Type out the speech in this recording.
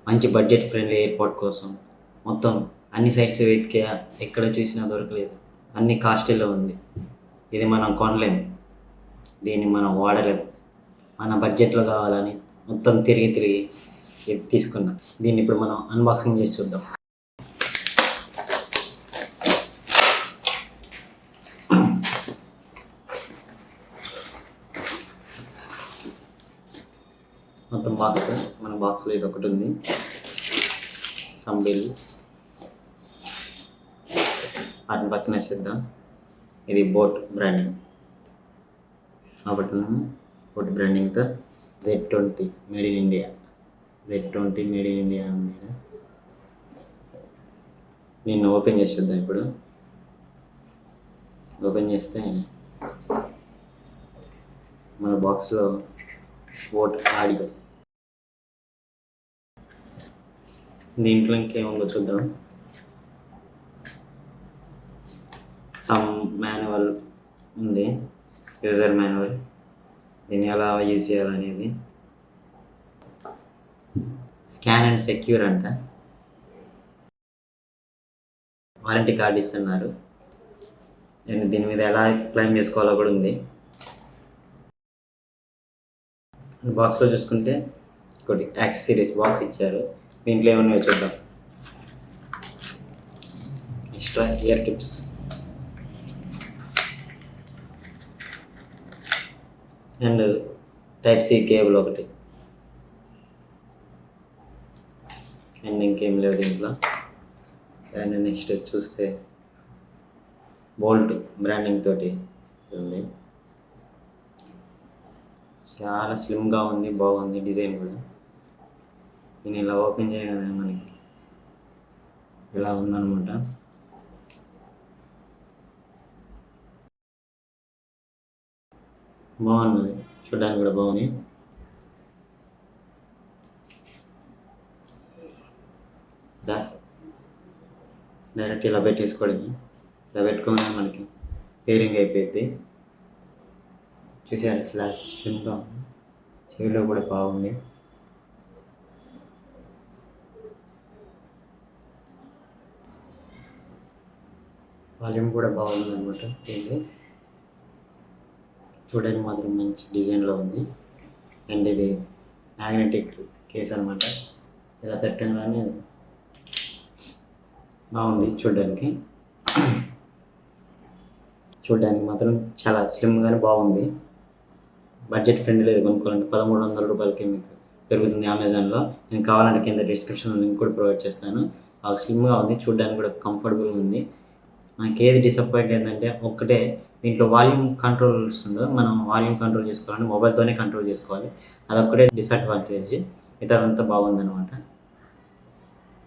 మంచి budget friendly airport కోసం మొత్తం అన్ని సైట్స్ వెతికే ఎక్కడ చూసినా దొరకలేదు. అన్ని కాస్ట్లీలో ఉంది. ఇది మనం కొనలేము, దీన్ని మనం వాడలేము. మన బడ్జెట్లో కావాలని మొత్తం తిరిగి ఇది తీసుకున్నాం. దీన్ని ఇప్పుడు మనం అన్బాక్సింగ్ చేసి చూద్దాం. మొత్తం బాక్స్, మన బాక్స్లో ఇది ఒకటి ఉంది, సంబిల్. వాటిని పక్కన వేసేద్దాం. ఇది బోట్ బ్రాండింగ్ కాబట్టి బోట్ బ్రాండింగ్తో Z20 made in India. Z20 made in India ఉంది. దీన్ని ఓపెన్ చేసి చూద్దాం. ఇప్పుడు ఓపెన్ చేస్తే మన బాక్స్లో బోట్ ఆడియో. దీంట్లో ఇంకేముందో చూద్దాం. సమ్ మాన్యువల్ ఉంది, యూజర్ మాన్యువల్, దీన్ని ఎలా యూజ్ చేయాలనేది. స్కాన్ అండ్ సెక్యూర్ అంట. వారంటీ కార్డు ఇస్తున్నారు. నేను దీని మీద ఎలా క్లెయిమ్ చేసుకోవాలో కూడా ఉంది. బాక్స్లో చూసుకుంటే ఒకటి యాక్సెసరీస్ బాక్స్ ఇచ్చారు. దీంట్లో ఏమన్నా చూద్దాం. ఎక్స్ట్రా ఇయర్ టిప్స్, అండ్ టైప్-C కేబుల్ ఒకటి, అండ్ ఇంకేం లేవు దీంట్లో. అండ్ నెక్స్ట్ చూస్తే బోల్ట్ బ్రాండింగ్ తోటి ఉంది. చాలా స్లిమ్గా ఉంది, బాగుంది డిజైన్ కూడా. దీన్ని ఇలా ఓపెన్ చేయగానే మనకి ఇలా ఉందన్నమాట. బాగున్నది, చూడడానికి కూడా బాగుంది. డైరెక్ట్ ఇలా పెట్టేసుకోవడమే. ఇలా పెట్టుకోగానే మనకి పేరింగ్ అయిపోయింది. చూసారు, స్లాష్ స్లిమ్గా ఉంది, చెవిలో కూడా బాగుంది. వాల్యూమ్ కూడా బాగుంది అనమాట. ఇది చూడడానికి మాత్రం మంచి డిజైన్లో ఉంది. అండ్ ఇది మ్యాగ్నెటిక్ కేస్ అనమాట. ఇలా పెట్టగానే బాగుంది చూడడానికి. చూడడానికి మాత్రం చాలా స్లిమ్గానే బాగుంది. బడ్జెట్ ఫ్రెండ్లీ కొనుక్కోవాలంటే 1300 రూపాయలకి మీకు పెరుగుతుంది అమెజాన్లో. నేను కావాలంటే కింద డిస్క్రిప్షన్లో లింక్ కూడా ప్రొవైడ్ చేస్తాను. బాగా స్లిమ్గా ఉంది, చూడడానికి కూడా కంఫర్టబుల్గా ఉంది. నాకు ఏది డిసప్పాయింట్ ఏంటంటే ఒక్కటే, దీంట్లో వాల్యూమ్ కంట్రోల్స్ ఉండవు. మనం వాల్యూమ్ కంట్రోల్ చేసుకోవాలంటే మొబైల్తోనే కంట్రోల్ చేసుకోవాలి. అదొక్కటే డిసడ్వాంటేజ్. ఇదంతా బాగుందన్నమాట.